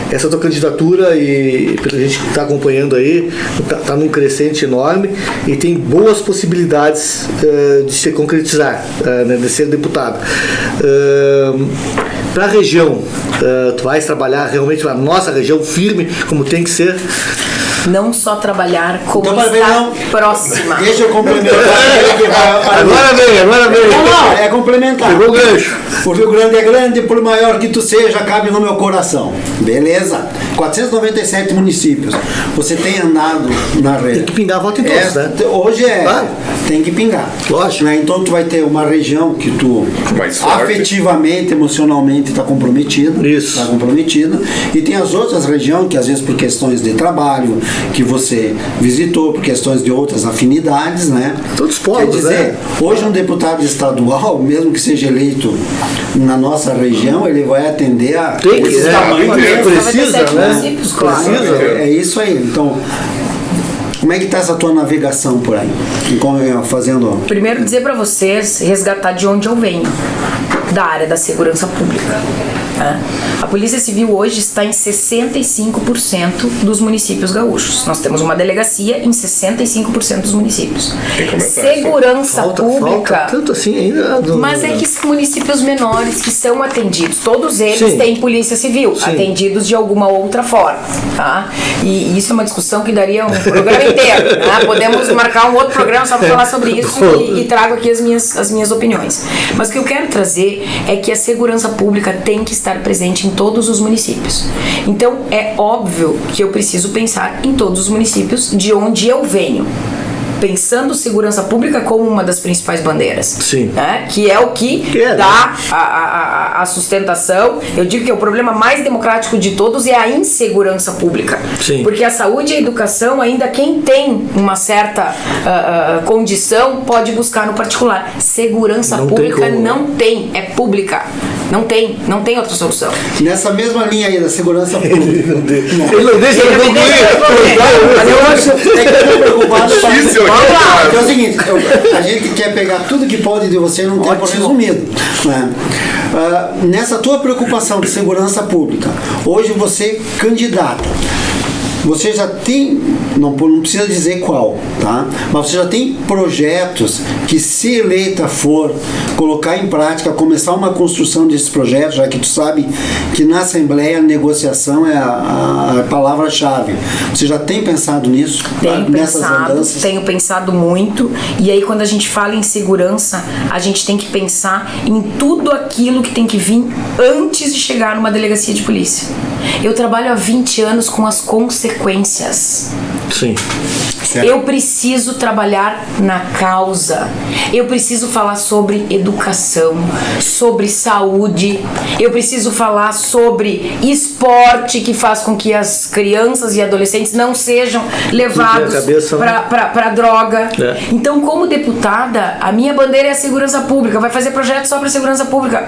Essa tua candidatura, e pela gente que está acompanhando aí, está num crescente enorme e tem boas possibilidades de se concretizar, de ser deputado. Para a região, tu vais trabalhar realmente na nossa região firme, como tem que ser? não só trabalhar como Então, estar próxima. Deixa eu complementar. Agora vem. Não, é complementar. Pegou o gancho. O Rio Grande é grande, por maior que tu seja, cabe no meu coração. Beleza? 497 municípios. Você tem andado na rede. Tem que pingar a volta em todos, né? Hoje Vai. tem que pingar. Lógico. Né? Então tu vai ter uma região que tu Mais forte. afetivamente, emocionalmente está comprometida. Isso. Está comprometida. E tem as outras regiões que às vezes por questões de trabalho, que você visitou, por questões de outras afinidades, né? Todos povos, Quer dizer, né? hoje um deputado estadual, mesmo que seja eleito na nossa região, ele vai atender a Tem que, esse né? tamanho mesmo. Precisa, 97 né? municípios, claro. Precisa. É isso aí. Então, como é que está essa tua navegação por aí? Fazendo... Primeiro dizer para vocês, resgatar de onde eu venho, da área da segurança pública. Né? A Polícia Civil hoje está em 65% dos municípios gaúchos. Nós temos uma delegacia em 65% dos municípios. Tem que aumentar Segurança Falta pública. tanto assim ainda. Mas é que são municípios menores que são atendidos. Todos eles Sim. têm polícia civil, Sim. atendidos de alguma outra forma. Tá? E isso é uma discussão que daria um programa inteiro. Né? Podemos marcar um outro programa só para falar sobre isso e trago aqui as minhas opiniões. Mas o que eu quero trazer é que a segurança pública tem que estar presente em todos os municípios. Então é óbvio que eu preciso pensar em todos os municípios de onde eu venho, pensando segurança pública como uma das principais bandeiras. Sim. Né? Que é o que é, dá a sustentação. Eu digo que o problema mais democrático de todos é a insegurança pública. Sim. Porque a saúde e a educação, ainda quem tem uma certa condição pode buscar no particular. Segurança Não tem pública como, né? não tem, é pública. Não tem outra solução. Nessa mesma linha aí da segurança pública. Ele não deixa eu concluir. Mas eu acho que eu tô preocupado com Difícil, Vamos lá, cara. porque é o seguinte, a gente quer pegar tudo que pode de você num tempo resumido. Né? Nessa tua preocupação de segurança pública, hoje você candidata. Você já tem, não precisa dizer qual, tá? Mas você já tem projetos que, se eleita for, colocar em prática, começar uma construção desses projetos, já que tu sabe que na Assembleia a negociação é a palavra-chave. Você já tem pensado nisso? Tenho pensado muito. E aí, quando a gente fala em segurança, a gente tem que pensar em tudo aquilo que tem que vir antes de chegar numa delegacia de polícia. Eu trabalho há 20 anos com as consequências. Sim. Certo. Eu preciso trabalhar na causa. Eu preciso falar sobre educação, sobre saúde. Eu preciso falar sobre esporte, que faz com que as crianças e adolescentes não sejam levados para droga. É. Então, como deputada, a minha bandeira é a segurança pública. Vai fazer projeto só para segurança pública?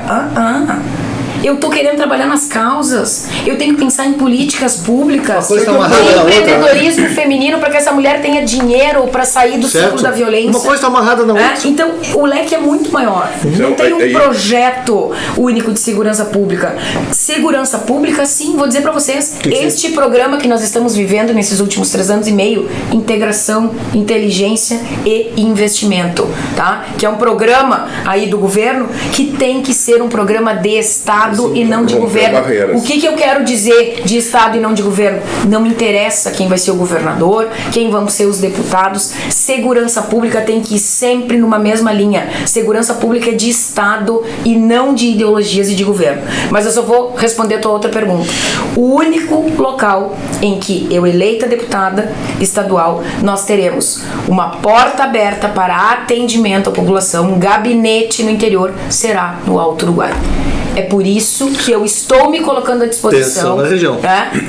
Eu tô querendo trabalhar nas causas. Eu tenho que pensar em políticas públicas, Uma coisa tá amarrada na outra, empreendedorismo feminino para que essa mulher tenha dinheiro para sair do ciclo da violência. Uma coisa está amarrada na outra. Então, o leque é muito maior. Não tem um projeto único de segurança pública. Segurança pública, sim, vou dizer para vocês, este programa que nós estamos vivendo nesses últimos 3 anos e meio, integração, inteligência e investimento, tá? Que é um programa aí do governo que tem que ser um programa de Estado e não de governo. Barreiras. O que eu quero dizer de Estado e não de governo? Não me interessa quem vai ser o governador, quem vão ser os deputados. Segurança pública tem que ir sempre numa mesma linha. Segurança pública é de Estado e não de ideologias e de governo. Mas eu só vou responder a tua outra pergunta. O único local em que eu, eleita deputada estadual, nós teremos uma porta aberta para atendimento à população, um gabinete no interior, será no Alto Uruguai. É por isso que eu estou me colocando à disposição. Pensando na região.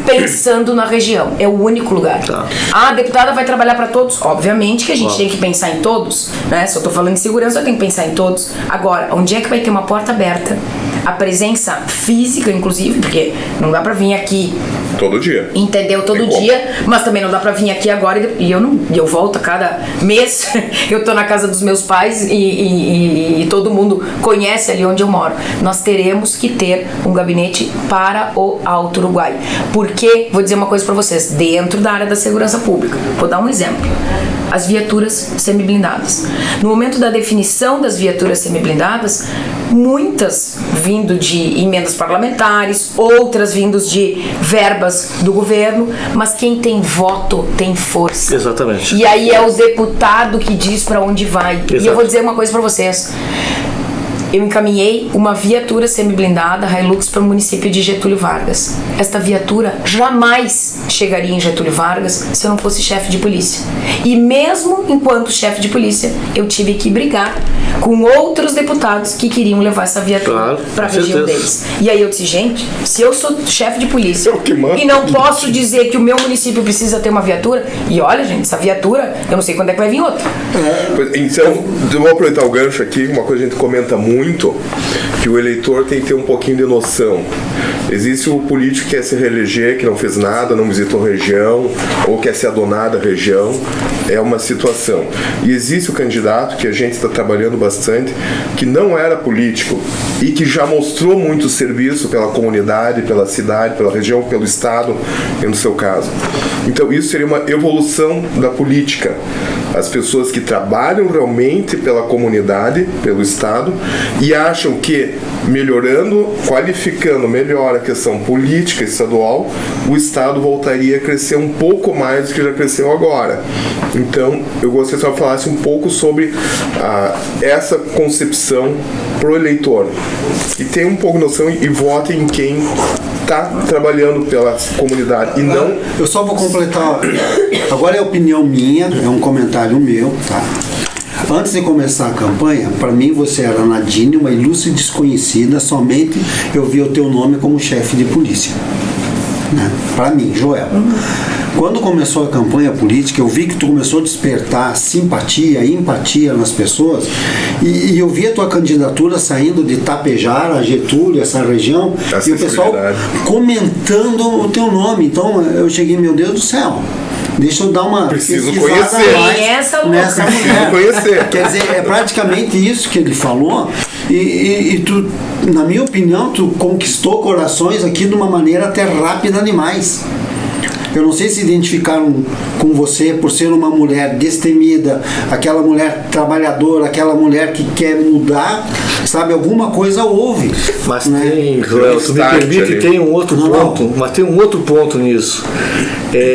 Pensando na região. É o único lugar. Tá. A deputada vai trabalhar para todos? Obviamente que a gente tem que pensar em todos. Né? Se eu estou falando em segurança, eu tenho que pensar em todos. Agora, onde é que vai ter uma porta aberta? A presença física, inclusive, porque não dá para vir aqui todo dia. Entendeu? Todo dia, mas também não dá pra vir aqui agora e eu volto a cada mês. Eu tô na casa dos meus pais e todo mundo conhece ali onde eu moro. Nós teremos que ter um gabinete para o Alto Uruguai. Porque, vou dizer uma coisa pra vocês, dentro da área da segurança pública, vou dar um exemplo. as viaturas semiblindadas. No momento da definição das viaturas semiblindadas, muitas vindo de emendas parlamentares, outras vindos de verbas do governo, mas quem tem voto tem força. Exatamente. E aí é o deputado que diz para onde vai. Exato. E eu vou dizer uma coisa para vocês. Eu encaminhei uma viatura semi-blindada Hilux para o município de Getúlio Vargas. Esta viatura jamais chegaria em Getúlio Vargas se eu não fosse chefe de polícia. E mesmo enquanto chefe de polícia, eu tive que brigar com outros deputados que queriam levar essa viatura para a região deles. E aí eu disse, gente, se eu sou chefe de polícia e não posso dizer que o meu município precisa ter uma viatura, e olha, gente, essa viatura, eu não sei quando é que vai vir outra. Então, eu vou aproveitar o gancho aqui, uma coisa que a gente comenta muito, que o eleitor tem que ter um pouquinho de noção. Existe o político que quer se reeleger, que não fez nada, não visitou a região, ou quer se adonar da região, é uma situação. E existe o candidato, que a gente está trabalhando bastante, que não era político e que já mostrou muito serviço pela comunidade, pela cidade, pela região, pelo estado, no seu caso. Então isso seria uma evolução da política. As pessoas que trabalham realmente pela comunidade, pelo estado, e acham que melhorando, qualificando melhor a questão política estadual, o estado voltaria a crescer um pouco mais do que já cresceu agora. Então, eu gostaria que você falasse um pouco sobre essa concepção pro eleitor, que tem um pouco de noção e vote em quem está trabalhando pela comunidade e não... Eu só vou completar, agora é opinião minha, é um comentário meu, tá? Antes de começar a campanha, para mim você era, Nadine, uma ilustre desconhecida, somente eu vi o teu nome como chefe de polícia, né? Para mim, Joel. Quando começou a campanha política, eu vi que tu começou a despertar simpatia, empatia nas pessoas, e eu vi a tua candidatura saindo de Tapejara, Getúlio, essa região, e o pessoal comentando o teu nome. Então eu cheguei, meu Deus do céu, deixa eu dar uma preciso pesquisada conhecer. mais Essa nessa mulher. Conhecer. Quer dizer, é praticamente isso que ele falou, e tu, na minha opinião, tu conquistou corações aqui de uma maneira até rápida demais. Eu não sei se identificaram com você por ser uma mulher destemida, aquela mulher trabalhadora, aquela mulher que quer mudar, sabe? Alguma coisa houve. Mas né? tem, Joel, tu me permite, tem um outro ponto, mas tem um outro ponto nisso.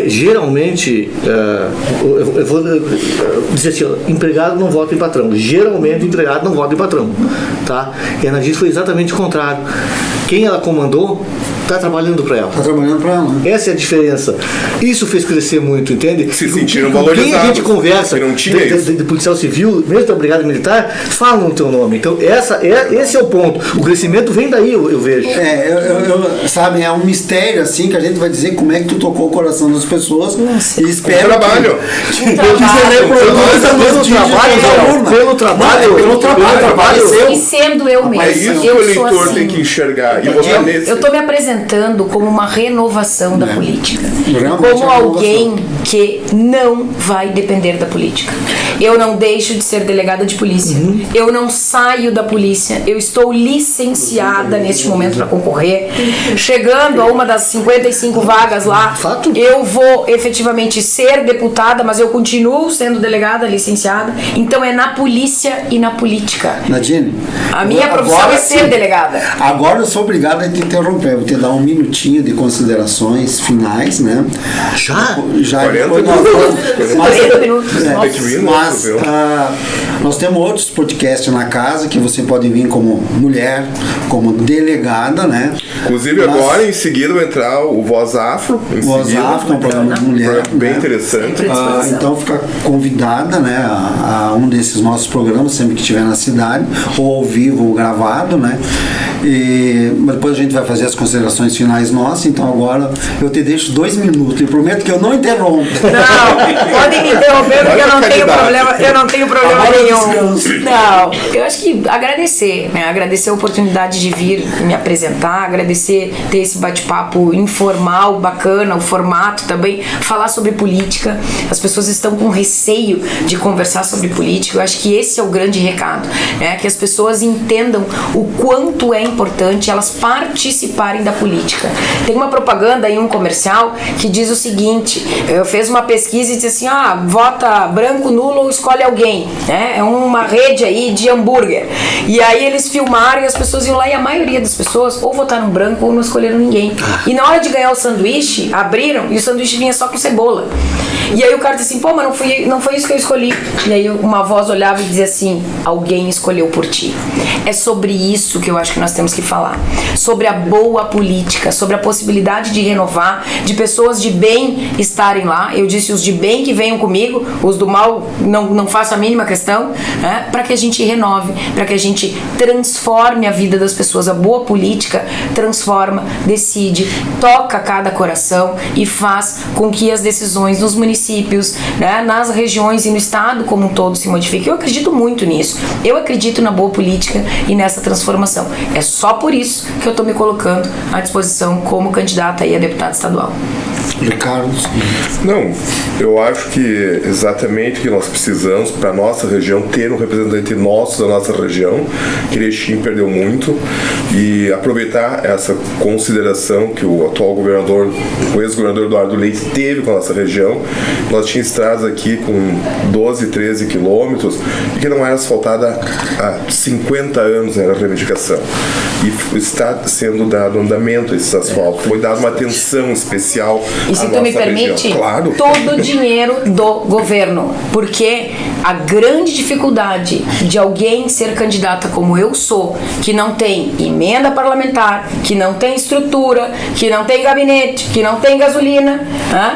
Geralmente, eu vou dizer assim, empregado não vota em patrão. Geralmente, empregado não vota em patrão. Tá? E a Nadine foi exatamente o contrário. Quem ela comandou está trabalhando para ela. Está trabalhando para ela. Né? Essa é a diferença. Isso fez crescer muito, entende? Se sentiram valorizados. Quem a gente conversa não tinha de policial civil, mesmo da brigada militar, falam o teu nome. Então, esse é o ponto. O crescimento vem daí, eu vejo. Sabe, é um mistério, assim, que a gente vai dizer como é que tu tocou o coração das pessoas. Nossa. E espero trabalho. Pelo trabalho. E sendo eu mesmo. É isso que eu o eleitor sou assim. tem que enxergar. E votar nesse. Eu estou me apresentando como uma renovação da política. Realmente Como alguém que não vai depender da política. Eu não deixo de ser delegada de polícia. Eu não saio da polícia. Eu estou licenciada neste momento para concorrer. Chegando a uma das 55 vagas lá, eu vou efetivamente ser deputada, mas eu continuo sendo delegada, licenciada. Então é na polícia e na política. Nadine, A minha profissão é ser delegada. Agora eu sou obrigado a te interromper. Vou te dar um minutinho de considerações finais, né? Já 40 minutos. Mas nós temos outros podcasts na casa que você pode vir como mulher, como delegada, né? Inclusive agora em seguida vai entrar o Voz Afro. Voz Afro é um programa de mulher. Bem né? interessante. Então fica convidada, né, a um desses nossos programas, sempre que estiver na cidade, ou ao vivo ou gravado, né? Mas depois a gente vai fazer as considerações finais nossas. Então agora eu te deixo 2 minutos e prometo que eu não interrompo. Não, podem me interromper porque eu não tenho problema eu não tenho problema nenhum. Não, eu acho que agradecer, né? Agradecer a oportunidade de vir me apresentar, agradecer ter esse bate-papo informal, bacana, o formato também, falar sobre política. As pessoas estão com receio de conversar sobre política. Eu acho que esse é o grande recado, né? Que as pessoas entendam o quanto é importante elas participarem da política. Tem uma propaganda em um comercial que diz o seguinte: eu fiz uma pesquisa e disse assim, vota branco, nulo ou escolhe alguém, né? É uma rede aí de hambúrguer. E aí eles filmaram e as pessoas iam lá e a maioria das pessoas ou votaram branco ou não escolheram ninguém. E na hora de ganhar o sanduíche, abriram e o sanduíche vinha só com cebola. E aí o cara disse assim, pô, mas não foi isso que eu escolhi. E aí uma voz olhava e dizia assim, alguém escolheu por ti. É sobre isso que eu acho que nós temos que falar. Sobre a boa política, sobre a possibilidade de renovar, de pessoas de bem estarem lá. Eu disse os de bem que venham comigo, os do mal não faço a mínima questão, né? Para que a gente renove, para que a gente transforme a vida das pessoas. A boa política transforma, decide, toca cada coração e faz com que as decisões nos municípios, né, nas regiões e no estado como um todo se modifiquem. Eu acredito muito nisso. Eu acredito na boa política e nessa transformação. É só por isso que eu estou me colocando à disposição como candidata aí a deputada estadual. Ricardo? Não, eu acho que exatamente o que nós precisamos para a nossa região, ter um representante nosso da nossa região, que Erechim perdeu muito, e aproveitar essa consideração que o atual governador, o ex-governador Eduardo Leite teve com a nossa região. Nós tínhamos estradas aqui com 12, 13 quilômetros e que não era asfaltada há 50 anos, era a reivindicação. E está sendo dado andamento a esses asfaltos. Foi dada uma atenção especial. E se tu me permite, claro, todo o dinheiro do governo, porque a grande dificuldade de alguém ser candidata como eu sou, que não tem emenda parlamentar, que não tem estrutura, que não tem gabinete, que não tem gasolina,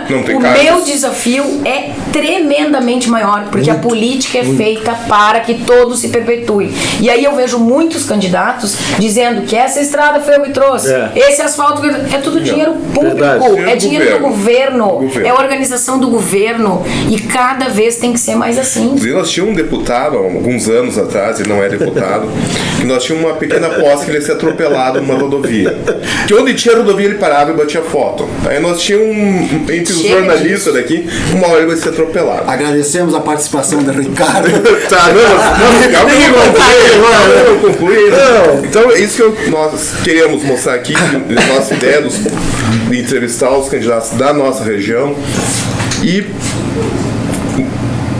não tem o cargos. Meu desafio é tremendamente maior, porque a política é feita para que todos se perpetuem. E aí eu vejo muitos candidatos dizendo que essa estrada foi eu que trouxe, esse asfalto é tudo dinheiro público, é dinheiro do governo, é a organização do governo, e cada vez tem que ser mais assim. Nós tínhamos um deputado, há alguns anos atrás, ele não é deputado, que nós tínhamos uma pequena posse que ele ia ser atropelado numa rodovia. Que onde tinha rodovia ele parava e batia foto. Aí nós tínhamos, entre os jornalistas daqui, uma hora ele vai ser atropelado. Agradecemos a participação do Ricardo. Tá, não concluí. Então, é isso que nós queremos mostrar aqui, a nossa ideia de entrevistar os candidatos da nossa região e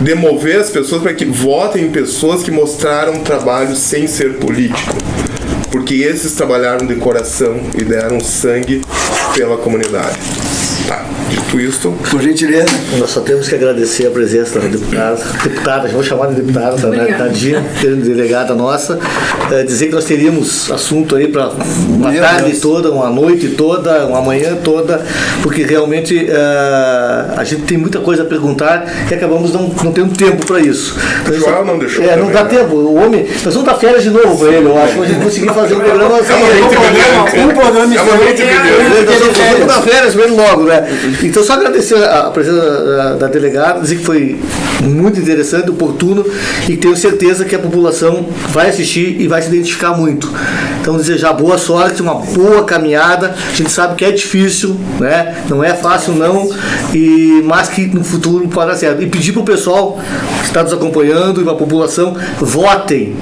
demover as pessoas para que votem em pessoas que mostraram trabalho sem ser político, porque esses trabalharam de coração e deram sangue pela comunidade. Tá, dito isto, por gentileza, nós só temos que agradecer a presença da deputada, vou chamar de deputada, da Dina, delegada nossa, dizer que nós teríamos assunto aí para uma tarde toda, uma noite toda, uma manhã toda, porque realmente a gente tem muita coisa a perguntar e acabamos não tendo tempo para isso. O Joel não deixou. Não dá tempo. O homem, nós vamos dar férias de novo para ele, eu acho, pra gente conseguir fazer um programa. Um programa Vamos dar férias para ele logo, né? Então, só agradecer a presença da delegada, dizer que foi muito interessante, oportuno, e tenho certeza que a população vai assistir e vai se identificar muito. Então, desejar boa sorte, uma boa caminhada. A gente sabe que é difícil, né? Não é fácil, não, mas que no futuro pode dar certo. E pedir para o pessoal que está nos acompanhando e para a população, votem,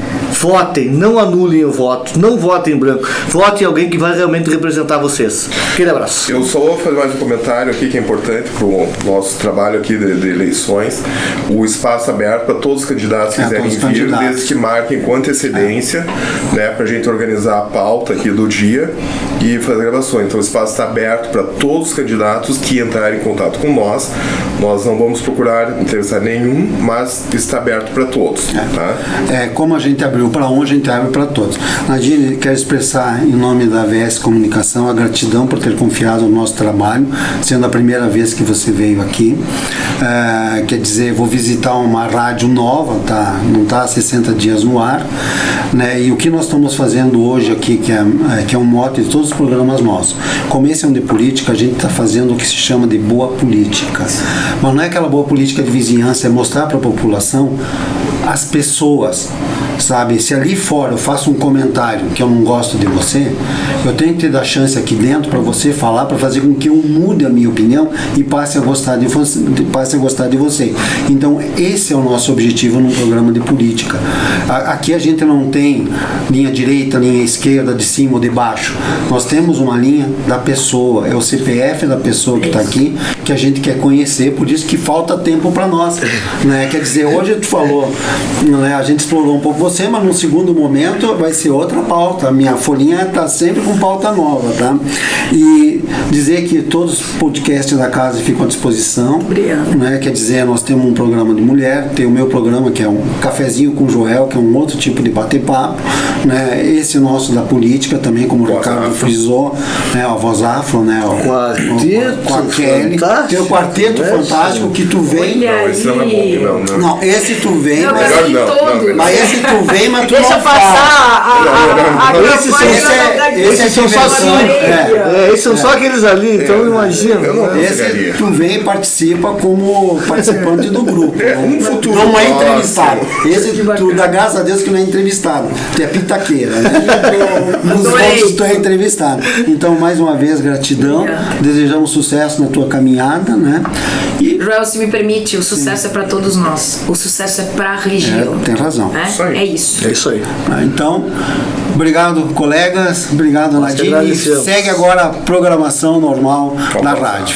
não anulem o voto, não votem em branco, votem em alguém que vai realmente representar vocês. Aquele abraço. Eu só vou fazer mais um comentário aqui que é importante para o nosso trabalho aqui de eleições. O espaço aberto para todos os candidatos que quiserem vir, desde que marquem com antecedência, né, para a gente organizar a pauta aqui do dia e fazer gravações. Então o espaço está aberto para todos os candidatos que entrarem em contato com nós. Nós não vamos procurar interessar nenhum, mas está aberto para todos. Tá? Como a gente abriu para um, a gente abre para todos. Nadine, quero expressar em nome da AVS Comunicação a gratidão por ter confiado no nosso trabalho, sendo a primeira vez que você veio aqui. Quer dizer, vou visitar uma rádio nova, não está há 60 dias no ar, né? E o que nós estamos fazendo hoje aqui, que é um mote de todos os programas nossos. Como esse é um de política, a gente está fazendo o que se chama de boa política. Mas não é aquela boa política de vizinhança, é mostrar para a população as pessoas, sabe? Se ali fora eu faço um comentário que eu não gosto de você, eu tenho que te dar chance aqui dentro para você falar, para fazer com que eu mude a minha opinião e passe a gostar de você. Então esse é o nosso objetivo num programa de política. Aqui a gente não tem linha direita, linha esquerda, de cima ou de baixo. Nós temos uma linha da pessoa, é o CPF da pessoa que está aqui, que a gente quer conhecer, por isso que falta tempo para nós, né? Quer dizer, hoje tu falou, né, a gente explorou um pouco você, mas no segundo momento vai ser outra pauta. A minha folhinha está sempre com pauta nova, tá? E dizer que todos os podcasts da casa ficam à disposição. Obrigada. Né? Quer dizer, nós temos um programa de mulher, tem o meu programa que é um Cafezinho com Joel, que é um outro tipo de bater-papo, né? Esse nosso da política também, como o Ricardo frisou, né? A Voz Afro, né? Com a Kelly. Tem o Quarteto Fantástico que tu vem. Não, esse não é bom, não, esse tu vem, não, mas não. Mas esse tu vem, mas tu deixa não eu passar Esses são só esses são só aqueles ali, então imagina. Esse tu vem e participa como participante do grupo. Um futuro. Não é entrevistado. Esse tu dá graças a Deus que não é entrevistado. Tu é pitaqueira, né? Nos outros tu é entrevistado. Então, mais uma vez, gratidão. Desejamos sucesso na tua caminhada, né? E Joel, se me permite, o sucesso é para todos nós. O sucesso é para a região. Tem razão. É isso. É isso aí. Então, obrigado, colegas. Obrigado, Nadine. Segue agora a programação normal da rádio.